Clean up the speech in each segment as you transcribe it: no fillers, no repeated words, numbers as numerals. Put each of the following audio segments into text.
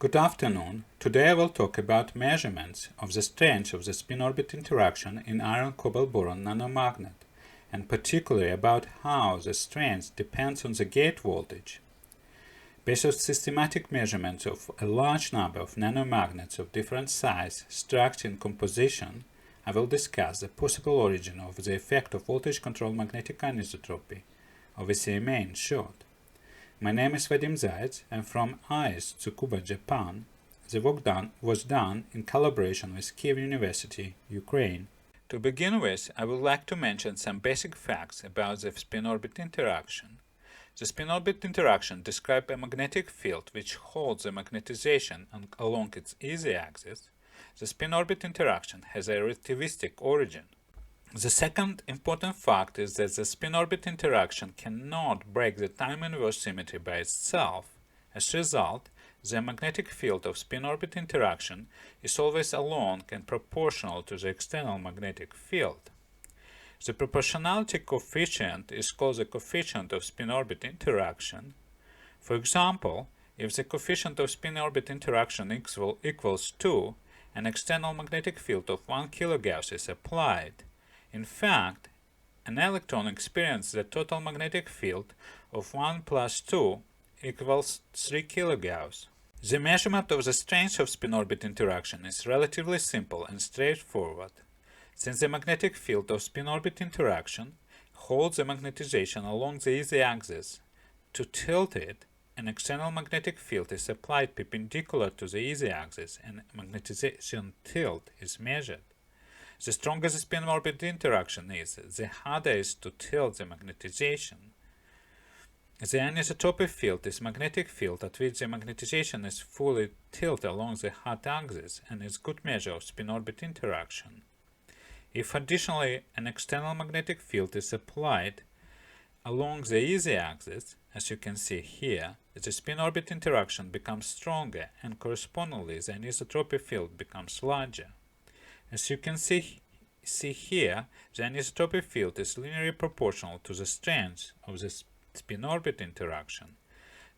Good afternoon. Today I will talk about measurements of the strength of the spin-orbit interaction in iron-cobalt-boron nanomagnet, and particularly about how the strength depends on the gate voltage. Based on systematic measurements of a large number of nanomagnets of different size, structure, and composition, I will discuss the possible origin of the effect of voltage-controlled magnetic anisotropy, or VCMA in short. My name is Vadim Zayets. I'm from AIS, Tsukuba, Japan. The work was done in collaboration with Kiev University, Ukraine. To begin with, I would like to mention some basic facts about the spin-orbit interaction. The spin-orbit interaction describes a magnetic field which holds the magnetization along its z-axis. The spin-orbit interaction has a relativistic origin. The second important fact is that the spin-orbit interaction cannot break the time-inverse symmetry by itself. As a result, the magnetic field of spin-orbit interaction is always along and proportional to the external magnetic field. The proportionality coefficient is called the coefficient of spin-orbit interaction. For example, if the coefficient of spin-orbit interaction equals 2, an external magnetic field of 1 kGauss is applied. In fact, an electron experiences the total magnetic field of 1 plus 2 equals 3 kGauss. The measurement of the strength of spin-orbit interaction is relatively simple and straightforward. Since the magnetic field of spin-orbit interaction holds the magnetization along the z-axis, to tilt it, an external magnetic field is applied perpendicular to the z-axis and magnetization tilt is measured. The stronger the spin-orbit interaction is, the harder it is to tilt the magnetization. The anisotropy field is a magnetic field at which the magnetization is fully tilted along the hot axis and is a good measure of spin-orbit interaction. If additionally an external magnetic field is applied along the z-axis, as you can see here, the spin-orbit interaction becomes stronger and correspondingly the anisotropy field becomes larger. As you can see here, the anisotropy field is linearly proportional to the strength of the spin-orbit interaction.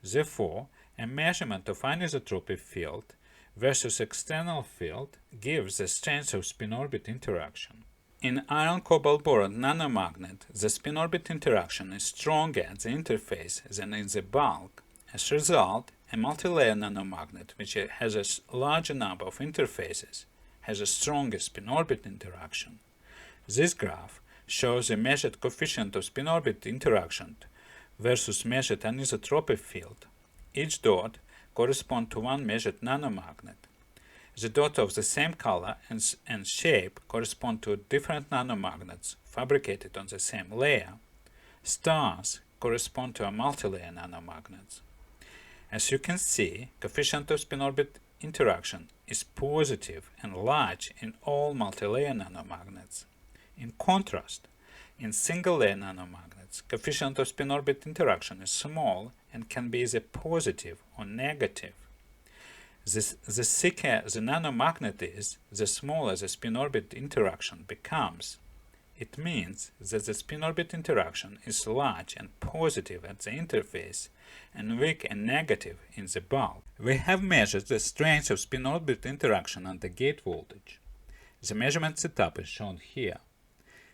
Therefore, a measurement of anisotropy field versus external field gives the strength of spin-orbit interaction. In iron-cobalt-boron nanomagnet, the spin-orbit interaction is stronger at the interface than in the bulk. As a result, a multilayer nanomagnet, which has a larger number of interfaces, has a stronger spin-orbit interaction. This graph shows the measured coefficient of spin-orbit interaction versus measured anisotropy field. Each dot corresponds to one measured nanomagnet. The dots of the same color and shape correspond to different nanomagnets fabricated on the same layer. Stars correspond to a multilayer nanomagnets. As you can see, coefficient of spin-orbit interaction is positive and large in all multilayer nanomagnets. In contrast, in single-layer nanomagnets, coefficient of spin-orbit interaction is small and can be either positive or negative. The thicker the nanomagnet is, the smaller the spin-orbit interaction becomes. It means that the spin-orbit interaction is large and positive at the interface and weak and negative in the bulk. We have measured the strength of spin-orbit interaction under gate voltage. The measurement setup is shown here.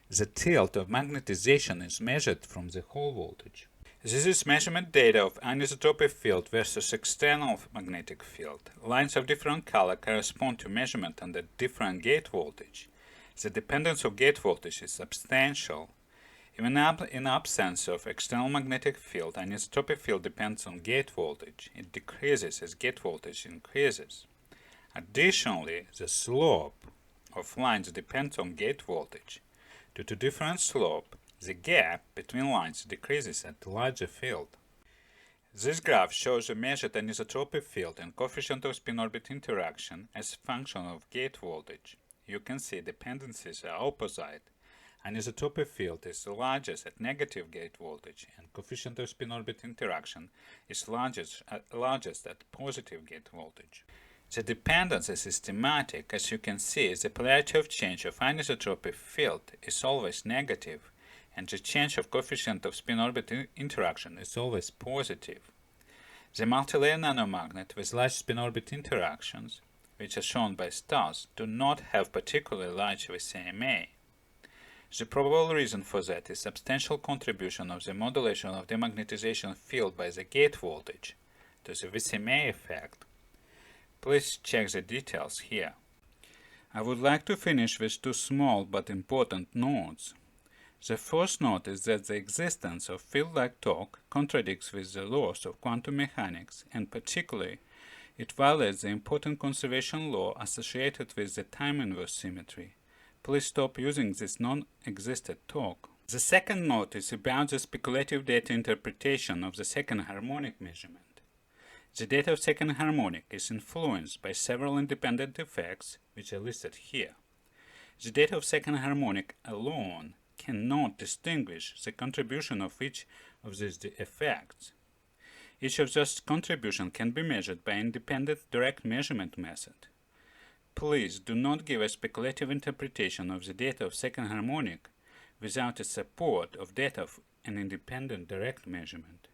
The tilt of magnetization is measured from the hole voltage. This is measurement data of anisotropy field versus external magnetic field. Lines of different color correspond to measurement under different gate voltage. The dependence of gate voltage is substantial. Even in absence of external magnetic field, anisotropy field depends on gate voltage. It decreases as gate voltage increases. Additionally, the slope of lines depends on gate voltage. Due to different slope, the gap between lines decreases at larger field. This graph shows the measured anisotropy field and coefficient of spin-orbit interaction as a function of gate voltage. You can see dependencies are opposite. Anisotropy field is largest at negative gate voltage and coefficient of spin-orbit interaction is largest at positive gate voltage. The dependence is systematic. As you can see, the polarity of change of anisotropy field is always negative and the change of coefficient of spin-orbit interaction is always positive. The multilayer nanomagnet with large spin-orbit interactions, which are shown by stars, do not have particularly large VCMA. The probable reason for that is substantial contribution of the modulation of demagnetization field by the gate voltage to the VCMA effect. Please check the details here. I would like to finish with two small but important notes. The first note is that the existence of field-like torque contradicts with the laws of quantum mechanics, and particularly it violates the important conservation law associated with the time inverse symmetry. Please stop using this non-existent torque. The second note is about the speculative data interpretation of the second harmonic measurement. The data of second harmonic is influenced by several independent effects, which are listed here. The data of second harmonic alone cannot distinguish the contribution of each of these effects. Each of those contributions can be measured by independent direct measurement method. Please do not give a speculative interpretation of the data of second harmonic without a support of data of an independent direct measurement.